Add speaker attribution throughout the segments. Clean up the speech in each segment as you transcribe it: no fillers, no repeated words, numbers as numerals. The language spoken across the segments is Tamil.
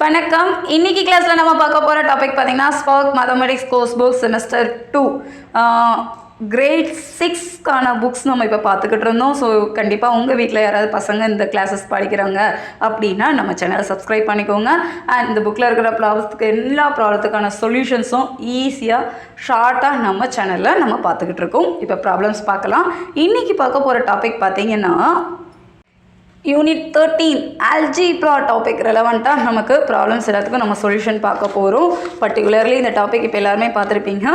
Speaker 1: வணக்கம். இன்னைக்கு கிளாஸ்ல நம்ம பார்க்க போற டாபிக் பாத்தீங்கன்னா spark mathematics course book semester 2 grade 6 கான புக்ஸ் நம்ம இப்போ பார்த்துக்கிட்டு இருந்தோம். ஸோ கண்டிப்பாக உங்கள் வீட்டில் யாராவது பசங்க இந்த கிளாஸஸ் படிக்கிறாங்க அப்படின்னா நம்ம சேனலை சப்ஸ்கிரைப் பண்ணிக்கோங்க. அண்ட் இந்த புக்கில் இருக்கிற ப்ராப்ளத்துக்கு எல்லா ப்ராப்ளத்துக்கான சொல்யூஷன்ஸும் ஈஸியாக ஷார்ட்டாக நம்ம சேனலில் நம்ம பார்த்துக்கிட்டு இருக்கோம். இப்போ ப்ராப்ளம்ஸ் பார்க்கலாம். இன்றைக்கி பார்க்க போகிற டாபிக் பார்த்தீங்கன்னா யூனிட் 13 ஆல்ஜிப்ரா டாபிக் ரெலவெண்ட்டாக நமக்கு ப்ராப்ளம்ஸ் எல்லாத்துக்கும் நம்ம சொல்யூஷன் பார்க்க போகிறோம். பர்டிகுலர்லி இந்த டாபிக் இப்போ எல்லாருமே பார்த்துருப்பீங்க.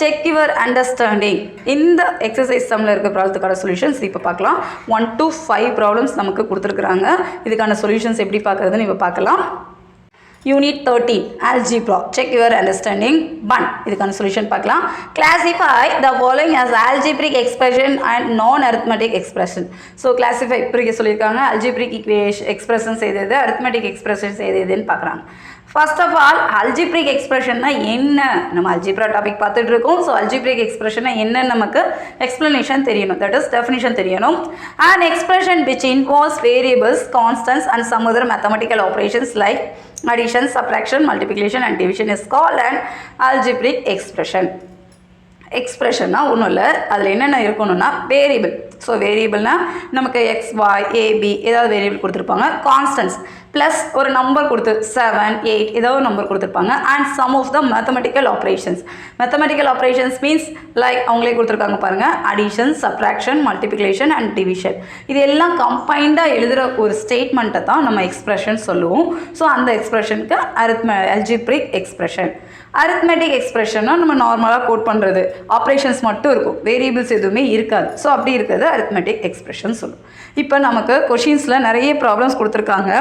Speaker 1: செக் யுவர் அண்டர்ஸ்டாண்டிங் இந்த எக்ஸசைஸ் சம்மில் இருக்க ப்ராப்ளத்துக்கான சொல்யூஷன்ஸ் இப்போ பார்க்கலாம். 1 to 5 ப்ராப்ளம்ஸ் நமக்கு கொடுத்துருக்குறாங்க. இதுக்கான சொல்யூஷன்ஸ் எப்படி பார்க்குறதுன்னு இப்போ பார்க்கலாம். Unit 13 algebra check your understanding 1 இதுக்கான சொல்யூஷன் பார்க்கலாம். Classify the following as algebraic expression and non-arithmetic expression. So classify பிரிக்க சொல்லியிருக்காங்க. algebraic expressions எது, arithmetic expressions எதுன்னு பார்க்குறாங்க. ஃபர்ஸ்ட் ஆஃப் ஆல் அல்ஜிப்ரிக் எக்ஸ்பிரஷன்னா என்ன, நம்ம அல்ஜிப்ரா டாபிக் பார்த்துட்டு இருக்கோம். ஸோ அல்ஜிப்ரிக் எக்ஸ்பிரஷன்னா என்னன்னு நமக்கு எக்ஸ்பிளனேஷன் தெரியணும், தட் இஸ் டெஃபினிஷன் தெரியணும். And expression which involves variables, constants and some other mathematical operations like addition, subtraction, multiplication and division is called an algebraic expression. எக்ஸ்பிரஷன்னா ஒன்றும் இல்லை, அதில் என்னென்ன இருக்கணும்னா வேரியபிள். ஸோ வேரியபிள்னா நமக்கு எக்ஸ் ஒய் ஏபி ஏதாவது வேரியபிள் கொடுத்துருப்பாங்க. கான்ஸ்டன்ட்ஸ் ப்ளஸ் ஒரு நம்பர் கொடுத்து 7 8 ஏதாவது நம்பர் கொடுத்துருப்பாங்க. And some of the mathematical operations. Mathematical operations means like அவங்களே கொடுத்துருக்காங்க பாருங்கள், addition, subtraction, multiplication and division. இது எல்லாம் கம்பைண்டாக எழுதுகிற ஒரு ஸ்டேட்மெண்ட்டை தான் நம்ம எக்ஸ்பிரஷன் சொல்லுவோம். ஸோ அந்த எக்ஸ்பிரஷனுக்கு அல்ஜிப்ரிக் எக்ஸ்பிரஷன். அரித்மெட்டிக் எக்ஸ்பிரஷன்னா நம்ம நார்மலாக கோட் பண்ணுறது, ஆப்ரேஷன்ஸ் மட்டும் இருக்கும், வேரியபிள்ஸ் எதுவுமே இருக்காது. ஸோ அப்படி இருக்கிறது அரித்மெட்டிக் எக்ஸ்பிரஷன் சொல்லும். இப்போ நமக்கு கொஷின்ஸில் நிறைய ப்ராப்ளம்ஸ் கொடுத்துருக்காங்க.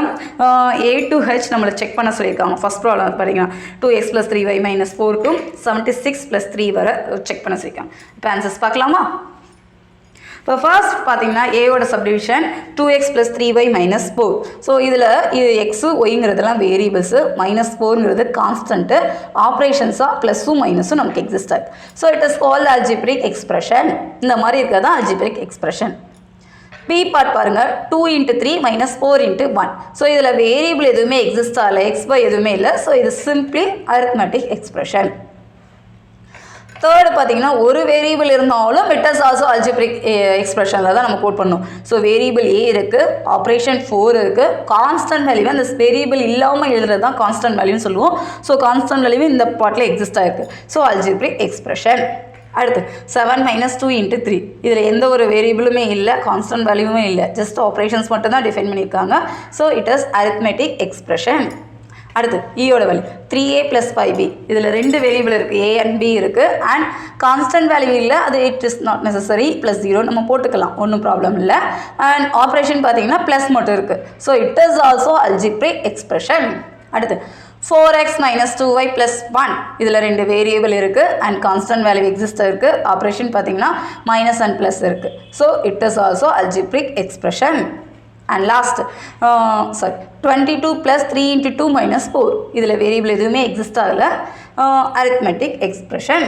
Speaker 1: A to H நம்மளை செக் பண்ண சொல்லியிருக்காங்க. ஃபஸ்ட் ப்ராப்ளம் பார்த்தீங்கன்னா 2x + 3y - 4 to 76 + 3 வரை செக் பண்ண சொல்லியிருக்காங்க. இப்போ ஆன்சர்ஸ் பார்க்கலாமா? இப்போ ஃபர்ஸ்ட் பார்த்தீங்கன்னா ஏவோட சப்டிவிஷன் 2x + 3y - 4. ஸோ இதில் இது எக்ஸு ஒய்ங்கிறதுலாம் வேரியபிள்ஸு, -4ங்கிறது கான்ஸ்டன்ட்டு, ஆப்ரேஷன்ஸாக ப்ளஸ்ஸும் மைனஸும் நமக்கு எக்ஸிஸ்ட் ஆகுது. So it is called algebraic expression. இந்த மாதிரி இருக்கிறது தான் அல்ஜிப்ரிக் எக்ஸ்பிரஷன். பி பார்ட் பாருங்கள், 2 × 3 - 4 × 1. ஸோ இதில் வேரியபிள் எதுவுமே எக்ஸிஸ்ட் ஆகலை, எக்ஸ் ஒய் எதுவுமே இல்லை. ஸோ இது சிம்பிளி அரித்மெட்டிக் எக்ஸ்பிரஷன். தேர்டு பார்த்தீங்கன்னா ஒரு வேரியபிள் இருந்தாலும் இட் இஸ் ஆல்சோ அல்ஜிப்ரிக் எக்ஸ்பிரஷனில் தான் நம்ம கோட் பண்ணணும். ஸோ வேரியபிள் ஏ இருக்குது, ஆப்ரேஷன் 4 இருக்குது, கான்ஸ்டன்ட் வேல்யூ அந்த வேரியபிள் இல்லாமல் எழுதுறது தான் கான்ஸ்டன்ட் வேல்யூன்னு சொல்லுவோம். ஸோ கான்ஸ்டன்ட் வேல்யூ இந்த பார்ட்டில் எக்ஸிஸ்ட் ஆகிருக்கு. So algebraic expression. அடுத்து 7 - 2 × 3. இதில் எந்த ஒரு வேரியபிளுமே இல்லை, கான்ஸ்டன்ட் வேல்யூமே இல்லை, ஜஸ்ட் ஆப்ரேஷன்ஸ் மட்டும் தான் டிஃபைன் பண்ணியிருக்காங்க. So it is arithmetic expression. அடுத்து ஈயோட வேல்யூ 3a + 5b. இதில் 2 வேரியபிள் இருக்குது, a and b இருக்குது. அண்ட் கான்ஸ்டன்ட் வேல்யூ இல்லை, அது இட் இஸ் நாட் நெசசரி, +0 நம்ம போட்டுக்கலாம், ஒன்றும் ப்ராப்ளம் இல்லை. அண்ட் ஆப்ரேஷன் பார்த்தீங்கன்னா ப்ளஸ் மட்டும் இருக்குது. So it is also algebraic expression. அடுத்து 4x - 2y + 1. இதில் 2 வேரியபிள் இருக்குது அண்ட் கான்ஸ்டன்ட் வேல்யூ எக்ஸிஸ்ட் இருக்குது. ஆப்ரேஷன் பார்த்தீங்கன்னா மைனஸ் அண்ட் ப்ளஸ் இருக்குது. So it is also algebraic expression. And last 22 + 3 × 2 - 4. இதில் வேரியபிள் எதுவுமே எக்ஸிஸ்ட் ஆகலை, அரித்மெட்டிக் எக்ஸ்பிரஷன்.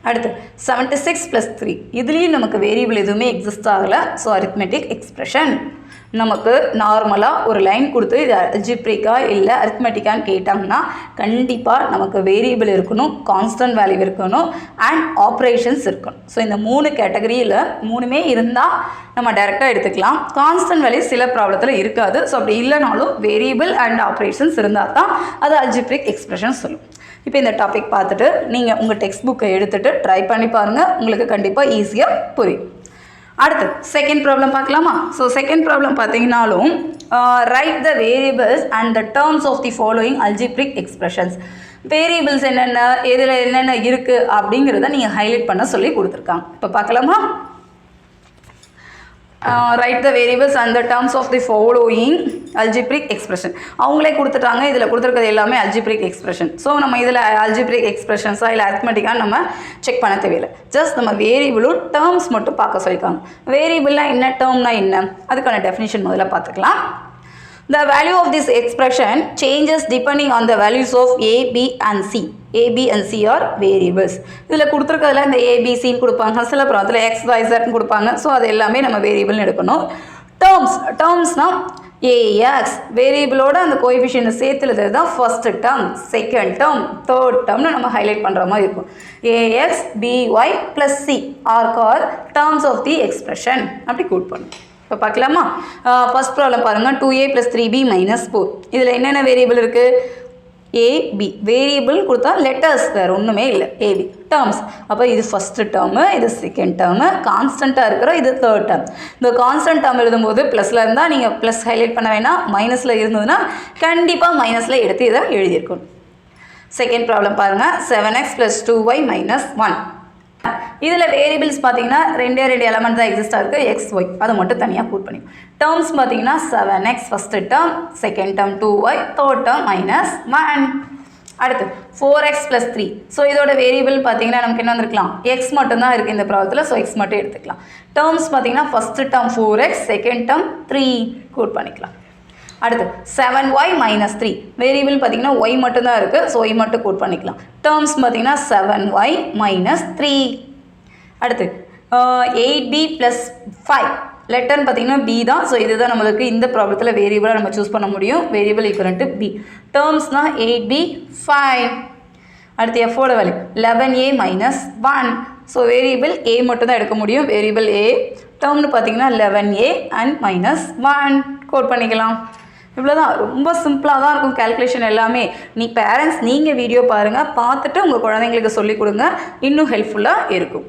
Speaker 1: அடுத்து 76 + 3. இதுலேயும் நமக்கு வேரியபிள் எதுவுமே எக்ஸிஸ்ட் ஆகலை. So arithmetic expression. நமக்கு நார்மலாக ஒரு லைன் கொடுத்து இது அல்ஜிப்ரிக்கா இல்லை அரித்மெட்டிக்கான்னு கேட்டாங்கன்னா கண்டிப்பாக நமக்கு வேரியபிள் இருக்கணும், கான்ஸ்டன்ட் வேல்யூ இருக்கணும் அண்ட் ஆப்ரேஷன்ஸ் இருக்கணும். ஸோ இந்த 3 கேட்டகரியில் 3மே இருந்தால் நம்ம டைரெக்டாக எடுத்துக்கலாம். கான்ஸ்டன்ட் வேல்யூ சில ப்ராப்ளத்தில் இருக்காது. ஸோ அப்படி இல்லைனாலும் வேரியபிள் அண்ட் ஆப்ரேஷன்ஸ் இருந்தால் தான் அது அல்ஜிப்ரிக் எக்ஸ்பிரஷன் சொல்லும். இப்போ இந்த டாபிக் பார்த்துட்டு நீங்கள் உங்கள் டெக்ஸ்ட் புக்கை எடுத்துகிட்டு ட்ரை பண்ணி பாருங்கள், உங்களுக்கு கண்டிப்பாக ஈஸியாக புரியும். அடுத்து செகண்ட் ப்ராப்ளம் பார்க்கலாமா? ஸோ செகண்ட் ப்ராப்ளம் பார்த்தீங்கன்னாலும் write the variables and the terms of the following algebraic expressions. Variables என்னென்ன, எதில் என்னென்ன இருக்குது அப்படிங்கிறத நீங்கள் ஹைலைட் பண்ண சொல்லி கொடுத்துருக்காங்க. இப்போ பார்க்கலாமா? Write the variables and the terms of the following algebraic expression. அவங்களே கொடுத்துட்டாங்க, இதில் கொடுத்துருக்கிறது எல்லாமே அல்ஜிப்ரிக் எக்ஸ்பிரஷன். ஸோ நம்ம இதில் அல்ஜிப்ரிக் எக்ஸ்பிரஷன்ஸாக இல்லை அரித்மெட்டிக்காக நம்ம செக் பண்ண தேவையில்லை. ஜஸ்ட் நம்ம வேரியபிளும் டேர்ம்ஸ் மட்டும் பார்க்க சொல்லியிருக்காங்க. வேரியபிள்னால் என்ன, டேர்ம்னா என்ன, அதுக்கான டெஃபினிஷன் முதல்ல பார்த்துக்கலாம். The value of this expression changes depending on the values of a, b and c. a, b and c are variables. இதில் கொடுத்துருக்கிறதுல இந்த a, b, c கொடுப்பாங்க, சில ப்ராப்ளத்தில் x, y, z கொடுப்பாங்க. ஸோ அது எல்லாமே நம்ம வேரியபிள்னு எடுக்கணும். டேர்ம்ஸ்னால் ஏஎக்ஸ் வேரியபிளோட அந்த கோஎஃபிஷியன்ட் சேர்த்துலது தான் first term, second term, third டேர்ம்னு நம்ம ஹைலைட் பண்ணுற மாதிரி இருக்கும். A x b y plus c are call terms of the expression அப்படி கூட் பண்ணும். இப்போ பார்க்கலாமா? ஃபர்ஸ்ட் ப்ராப்ளம் பாருங்கள். 2a + 3b - 4. இதில் என்னென்ன வேரியபிள் இருக்குது? ஏபி வேரியபிள் கொடுத்தா லெட்டர்ஸ், வேறு ஒன்றுமே இல்லை. A b terms. அப்போ இது ஃபஸ்ட்டு டேர்மு, இது செகண்ட் டேர்மு, கான்ஸ்டண்ட்டாக இருக்கிற இது தேர்ட் டேர்ம். இந்த கான்ஸ்டன்ட் டேர்ம் எழுதும்போது ப்ளஸில் இருந்தால் நீங்கள் ப்ளஸ் ஹைலைட் பண்ண வேணாம், மைனஸில் இருந்ததுன்னா கண்டிப்பாக மைனஸில் எடுத்து இதை எழுதியிருக்கணும். செகண்ட் ப்ராப்ளம் பாருங்கள். 7x + 2y - 1. இதில் வேரியபிள்ஸ் பார்த்தீங்கன்னா ரெண்டே எலமெண்ட் தான் எக்ஸிஸ்ட் ஆகுது, எக்ஸ் ஒய், அதை மட்டும் தனியாக கூட் பண்ணி. டேர்ம்ஸ் பார்த்தீங்கன்னா 7x first term, second term 2y, third term -1. அடுத்து 4x + 3. ஸோ இதோட வேரியபிள் பார்த்தீங்கன்னா நமக்கு என்ன வந்திருக்கலாம்? எக்ஸ் மட்டும்தான் இருக்குது இந்த ப்ராப்ளத்தில், ஸோ எக்ஸ் மட்டும் எடுத்துக்கலாம். டேர்ம்ஸ் பார்த்தீங்கன்னா first term 4x, second term 3 கூட் பண்ணிக்கலாம். அடுத்து 7y - 3. வேரியபிள் பார்த்தீங்கன்னா ஒய் மட்டும்தான் இருக்குது, ஸோ ஒய் மட்டும் கூட் பண்ணிக்கலாம். டேர்ம்ஸ் பார்த்தீங்கன்னா 7y - 3. அடுத்து 8b + 5. லெட்டர்னு பார்த்தீங்கன்னா b தான், ஸோ இதுதான் நம்மளுக்கு இந்த ப்ராப்ளத்தில் வேரியபிளாக நம்ம சூஸ் பண்ண முடியும். Variable equal to b. டேர்ம்ஸ்னால் 8b 5. அடுத்து எஃபோட value 11a - 1. So variable a மட்டும் தான் எடுக்க முடியும். Variable a. டேர்ம்னு பார்த்தீங்கன்னா 11a and -1 கோட் பண்ணிக்கலாம். இவ்வளோதான், ரொம்ப சிம்பிளாக தான் இருக்கும் கேல்குலேஷன் எல்லாமே. பேரண்ட்ஸ் நீங்கள் வீடியோ பாருங்கள், பார்த்துட்டு உங்கள் குழந்தைங்களுக்கு சொல்லிக் கொடுங்க, இன்னும் ஹெல்ப்ஃபுல்லாக இருக்கும்.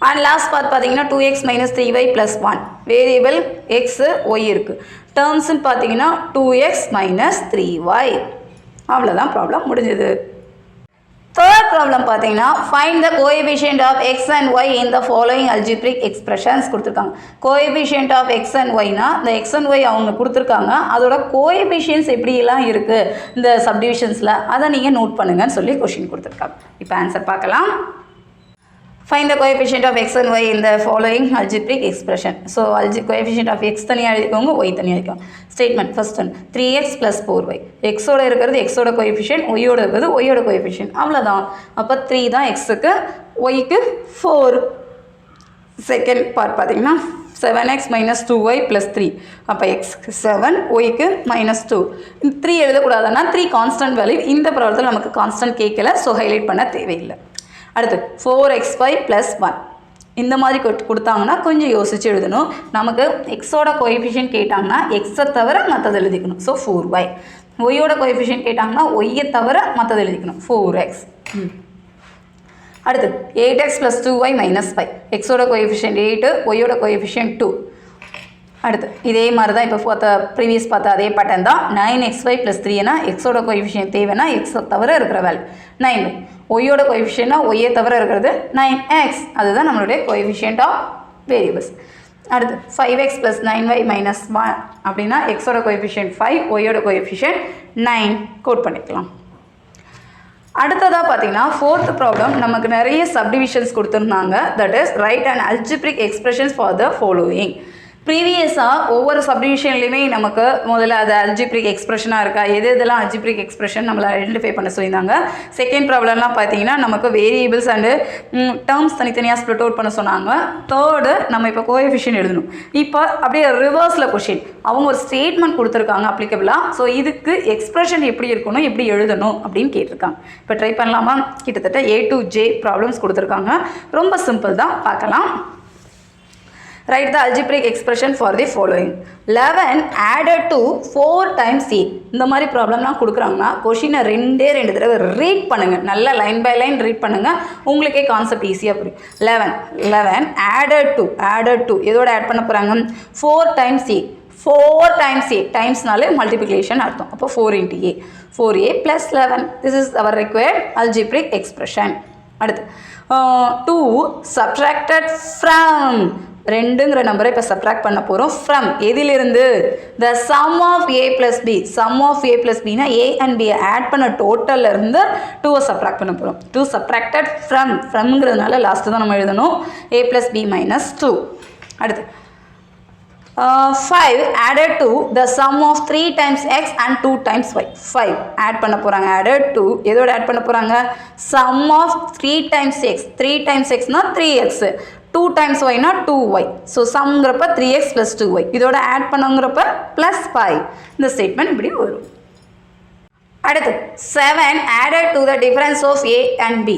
Speaker 1: அண்ட் லாஸ்ட் பார்ட் பார்த்தீங்கன்னா 2x - 3y + 1. Variable x Y இருக்குது. டேர்ம்ஸ்ன்னு பார்த்தீங்கன்னா 2x - 3y. அவ்வளோதான், ப்ராப்ளம் முடிஞ்சது. தேர்ட் ப்ராப்ளம் பார்த்தீங்கன்னா find the coefficient of x and y in the following algebraic expressions கொடுத்துருக்காங்க. கோஎஃபிஷியன்ட் ஆஃப் எக்ஸ் அண்ட் ஒய்னா இந்த எக்ஸ் அண்ட் ஒய் அவங்க கொடுத்துருக்காங்க, அதோட கோஎஃபிஷியன்ஸ் எப்படியெல்லாம் இருக்குது இந்த சப்டிவிஷன்ஸில், அதை நீங்கள் நோட் பண்ணுங்கன்னு சொல்லி கொஷின் கொடுத்துருக்காங்க. இப்போ ஆன்சர் பார்க்கலாம். Find the coefficient of x and y in the following algebraic expression. So, coefficient of x தனியாக எழுதிக்கோங்க, y தனியாக எழுதிக்கோங்க. Statement first one 3x + 4y. x ஓட இருக்கிறது x ஓட coefficient, y ஓட இருக்கிறது y ஓட coefficient. அவ்வளோதான். அப்போ 3 தான் xக்கு, yக்கு 4. செகண்ட் பார்ட் பார்த்தீங்கன்னா 7x - 2y + 3. அப்போ xக்கு 7, yக்கு -2. 3 எழுதக்கூடாதுன்னா 3 கான்ஸ்டன்ட் வேல்யூ. இந்த ப்ராப்ளத்தில் நமக்கு கான்ஸ்டன்ட் கேட்கல, ஸோ ஹைலைட் பண்ண தேவையில்லை. அடுத்து 4xy + 1. இந்த மாதிரி கொடுத்தாங்கன்னா கொஞ்சம் யோசிச்சு எழுதணும். நமக்கு எக்ஸோட கோஎஃபிஷியன்ட் கேட்டாங்கன்னா எக்ஸை தவிர மற்றது எழுதிக்கணும், ஸோ 4y. ஒய்யோட கோஎஃபிஷியன்ட் கேட்டாங்கன்னா ஒய்யை தவிர மற்றது எழுதிக்கணும், 4x. அடுத்து 8x + 2y - 5. எக்ஸோட கோஎஃபிஷியன்ட் 8, ஒய்யோட கோஎஃபிஷியன்ட் 2. அடுத்து இதே மாதிரி தான் இப்போ ப்ரீவியஸ் பார்த்த அதே பேட்டர்ன் தான். 9xy + 3னா எக்ஸோட கோஎஃபிஷியன்ட் தேவைன்னா எக்ஸை தவிர இருக்கிற வேல்யூ 9y. ஒய்யோட கோஎஃபிஷியன்ட்னா ஒய்யை தவிர இருக்கிறது 9x. அதுதான் நம்மளுடைய கோஎஃபிஷியன்ட் ஆஃப் வேரியபிள்ஸ். அடுத்து 5x + 9y - 1 அப்படின்னா எக்ஸோட கோஎஃபிஷியன்ட் 5, ஒய்யோட கோஎஃபிஷியன்ட் 9 கோட் பண்ணிக்கலாம். அடுத்ததாக பார்த்தீங்கன்னா ஃபோர்த் ப்ராப்ளம் நமக்கு நிறைய சப்டிவிஷன்ஸ் கொடுத்துருந்தாங்க. That is right and algebraic expressions for the following. ப்ரீவியஸாக ஒவ்வொரு சப்டிவிஷன்லையுமே நமக்கு முதல்ல அது அல்ஜிப்ரிக் எக்ஸ்பிரஷனாக இருக்கா, இதெல்லாம் அல்ஜிப்ரிக் எக்ஸ்பிரஷன் நம்மளை ஐடென்டிஃபை பண்ண சொல்லியிருந்தாங்க. செகண்ட் ப்ராப்ளம்லாம் பார்த்தீங்கன்னா நமக்கு வேரியபிள்ஸ் அண்டு டேர்ம்ஸ் தனித்தனியாக ஸ்ப்ளிட் அவுட் பண்ண சொன்னாங்க. தேர்டு நம்ம இப்போ கோஎஃபிஷியன்ட் எழுதணும். இப்போ அப்படியே ரிவர்ஸில் கொஷின், அவங்க ஒரு ஸ்டேட்மெண்ட் கொடுத்துருக்காங்க அப்ளிகபிளாக. ஸோ இதுக்கு எக்ஸ்பிரஷன் எப்படி இருக்கணும், எப்படி எழுதணும் அப்படின்னு கேட்டிருக்காங்க. இப்போ ட்ரை பண்ணலாமா? கிட்டத்தட்ட A to J ப்ராப்ளம்ஸ் கொடுத்துருக்காங்க. ரொம்ப சிம்பிள் தான், பார்க்கலாம். Write the algebraic expression for the following. 11 added to 4 times a. இந்த மாதிரி ப்ராப்ளம்லாம் கொடுக்குறாங்கன்னா கொஷினை ரெண்டு தடவை ரீட் பண்ணுங்கள், நல்லா லைன் பை லைன் ரீட் பண்ணுங்கள், உங்களுக்கே கான்செப்ட் ஈஸியாக புரியும். 11 added to எதோட ஆட் பண்ண போகிறாங்க? 4 times a. 4 times a, டைம்ஸ்னாலே multiplication அர்த்தம். அப்போ 4 × a, 4a + 11. This is our required algebraic expression. அடுத்து 2 subtracted from. 2ங்கிற நம்பரை இப்போ சப்ராக்ட் பண்ண போகிறோம். ஃப்ரம் எதிலிருந்து? The sum of a + b. Sum of a + bனா a அண்ட் b ஆட் பண்ண டோட்டல்லேருந்து 2வை சப்ராக்ட் பண்ண போகிறோம். 2 சப்ராக்டட் ஃப்ரம்ங்கிறதுனால லாஸ்ட்டு தான் நம்ம எழுதணும். a + b - 2. அடுத்து 5 added to the sum of 3 times x and 2 times y. 5 add பண்ண போகிறாங்க. added to எதோட ஆட் பண்ண போகிறாங்க? sum of 3 times x. 3 times xனா 3x. 2 times y னா 2y. ஸோ சம்ங்கிறப்ப 3x plus 2y. இதோட ஆட் பண்ணுங்கிறப்ப plus 5. இந்த ஸ்டேட்மெண்ட் இப்படி வரும். அடுத்து 7 added to the difference of a and b.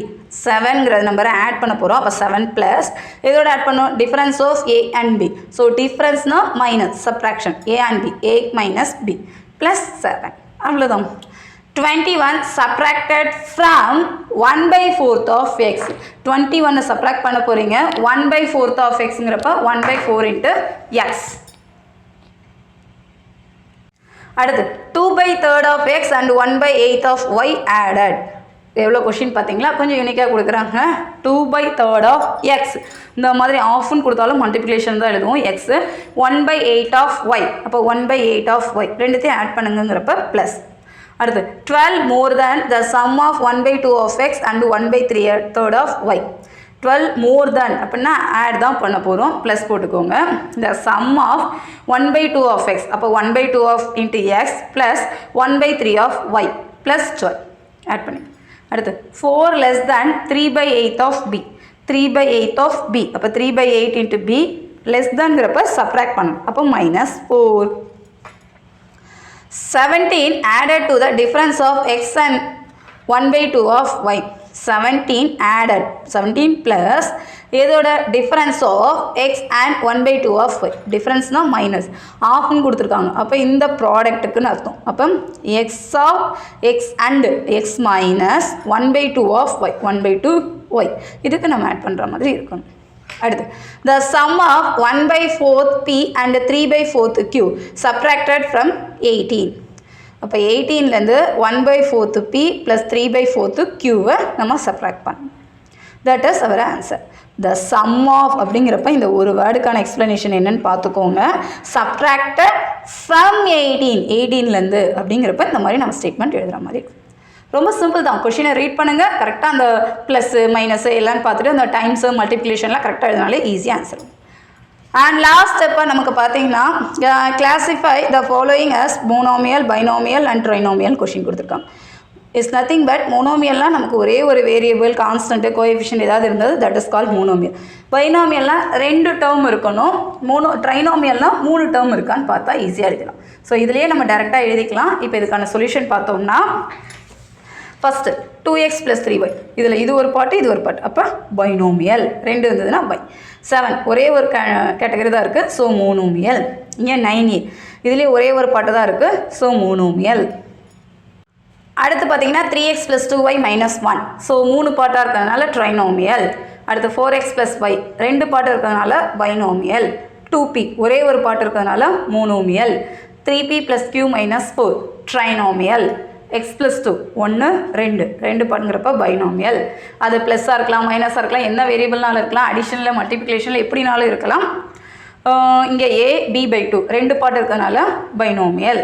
Speaker 1: 7ங்கிற நம்பரை ஆட் பண்ண போகிறோம். அப்போ 7 ப்ளஸ் இதோட ஆட் பண்ணோம் difference of a and b. So டிஃபரன்ஸ்னா minus subtraction a and b, a minus b plus 7. அவ்வளோதான். 21 subtracted from 1/4 of x. 21 subtract பண்ண போறீங்க 1/4 of xங்கிறப்ப 1/4 into x. அடுத்து 2/3 of x and 1/8 of y added. எவ்வளோ கொஷின் பார்த்தீங்களா, கொஞ்சம் யூனிக்காக கொடுக்குறாங்க. 2/3 of x, இந்த மாதிரி ஆஃப்னு கொடுத்தாலும் மல்டிப்ளிகேஷன் தான் எழுதுவோம். x 1/8 of y, அப்போ 1/8 of y ரெண்டுத்தையும் ஆட் பண்ணுங்கிறப்ப ப்ளஸ். அடுத்து 12 more than the sum of 1/2 of x and 1/3 of y. 12 more than அப்படின்னா ஆட் தான் பண்ண போகிறோம், ப்ளஸ் போட்டுக்கோங்க. the sum of 1/2 of x, அப்போ 1/2 of into x plus 1/3 of y plus 12 add பண்ணி. அடுத்து 4 less than 3/8 of b. 3/8 of b, அப்போ 3/8 into b less thanங்கிறப்ப சப்ராக்ட் பண்ணணும், அப்போ -4. 17 added to the difference of x and 1/2 of y. 17 added, 17 plus இதோட difference of x and 1/2 of y. difference na minus ஆஃப்னு கொடுத்துருக்காங்க, அப்போ இந்த ப்ராடக்ட்டுக்குன்னு அர்த்தம். அப்போ x of x and x minus 1/2 of y, 1/2 y இதுக்கு நம்ம ஆட் பண்ணுற மாதிரி இருக்கணும். அடுத்து the sum of 1/4 p and 3/4 q subtracted from 18. அப்போ 18லேருந்து 1/4 p plus 3/4 q நம்ம சப்ராக்ட் பண்ணணும். That is our answer. the sum of அப்படிங்கிறப்ப இந்த ஒரு வேர்டுக்கான எக்ஸ்ப்ளனேஷன் என்னன்னு பார்த்துக்கோங்க. subtracted from 18லேருந்து அப்படிங்கிறப்ப இந்த மாதிரி நம்ம ஸ்டேட்மெண்ட் எழுதுகிற மாதிரி இருக்கும். ரொம்ப சிம்பிள் தான். கொஷினை ரீட் பண்ணுங்கள், கரெக்டாக அந்த ப்ளஸ்ஸு மைனஸு எல்லாம் பார்த்துட்டு அந்த டைம்ஸு மல்டிப்ளிகேஷன்லாம் கரெக்டாக எழுதினாலே ஈஸியாக ஆன்சர். அண்ட் லாஸ்ட் ஸ்டெப்பாக நமக்கு பார்த்தீங்கன்னா classify the following as monomial, binomial and trinomial question கொடுத்துருக்காங்க. இட்ஸ் நத்திங் பட் மோனோமியல்னால் நமக்கு ஒரே ஒரு வேரியபிள் கான்ஸ்டன்ட்டு கோஎஃபிஷியன்ட் ஏதாவது இருந்தது, தட் இஸ் கால் மோனோமியல். பைனோமியல்னால் 2 டேர்ம் இருக்கணும், ட்ரைனோமியல்னால் 3 டேர்ம் இருக்கான்னு பார்த்தா ஈஸியாக எழுதலாம். ஸோ இதுலேயே நம்ம டேரெக்டாக எழுதிக்கலாம். இப்போ இதுக்கான சொல்யூஷன் பார்த்தோம்னா ஃபஸ்ட்டு 2x + 3y, இதில் இது ஒரு பாட்டு இது ஒரு பாட்டு, அப்போ பைனோமியல். 2 இருந்ததுன்னா பை. 7 ஒரே ஒரு கேட்டகரி தான் இருக்குது, ஸோ மோனோமியல். இங்கே 9a இதுலேயே ஒரே ஒரு பாட்டு தான் இருக்குது, ஸோ மோனோமியல். அடுத்து பார்த்தீங்கன்னா 3x + 2y - 1, ஸோ 3 பாட்டாக இருக்கிறதுனால ட்ரைனோமியல். அடுத்து 4x + y 2 பாட்டு இருக்கிறதுனால பைனோமியல். 2p ஒரே ஒரு பாட்டு இருக்கிறதுனால monomial. 3p + q - 4 trinomial. x + 2 1 2 பாட்டுங்கிறப்ப பைனோமியல். அது ப்ளஸ்ஸாக இருக்கலாம், மைனஸாக இருக்கலாம், என்ன வேரியபிள்னாலும் இருக்கலாம், அடிஷனில் மல்டிப்ளிகேஷனில் எப்படினாலும் இருக்கலாம். இங்கே a b/2 2 பாட்டு இருக்கிறதுனால பைனோமியல்.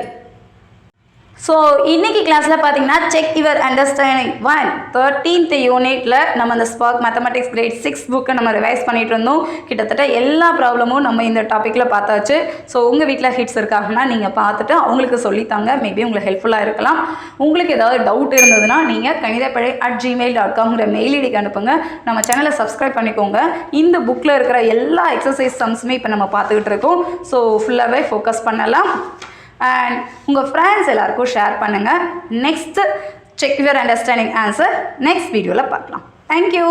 Speaker 1: ஸோ இன்றைக்கி கிளாஸில் பார்த்தீங்கன்னா செக் யுவர் அண்டர்ஸ்டாண்டிங் 1 13th யூனிட்டில் நம்ம அந்த ஸ்பார்க் மேத்தமெட்டிக்ஸ் கிரேட் 6 புக்கை நம்ம ரிவைஸ் பண்ணிகிட்டு இருந்தோம். கிட்டத்தட்ட எல்லா ப்ராப்ளமும் நம்ம இந்த டாப்பிக்கில் பார்த்தாச்சு. ஸோ உங்கள் வீட்டில் ஹிட்ஸ் இருக்காங்கன்னா நீங்கள் பார்த்துட்டு அவங்களுக்கு சொல்லித்தாங்க, மேபி உங்களுக்கு ஹெல்ப்ஃபுல்லாக இருக்கலாம். உங்களுக்கு ஏதாவது டவுட் இருந்ததுன்னா நீங்கள் kanithapezhai@gmail.com மெயில் ஐடிக்கு அனுப்புங்க. நம்ம சேனலை சப்ஸ்கிரைப் பண்ணிக்கோங்க. இந்த புக்கில் இருக்கிற எல்லா எக்ஸசைஸ் சம்ஸுமே இப்போ நம்ம பார்த்துக்கிட்டு இருக்கோம். ஸோ ஃபுல்லாகவே ஃபோக்கஸ் பண்ணலாம். அண்ட் உங்கள் ஃப்ரெண்ட்ஸ் எல்லாருக்கும் ஷேர் பண்ணுங்கள். Next check your understanding answer next வீடியோவில் பார்க்கலாம். தேங்க்யூ.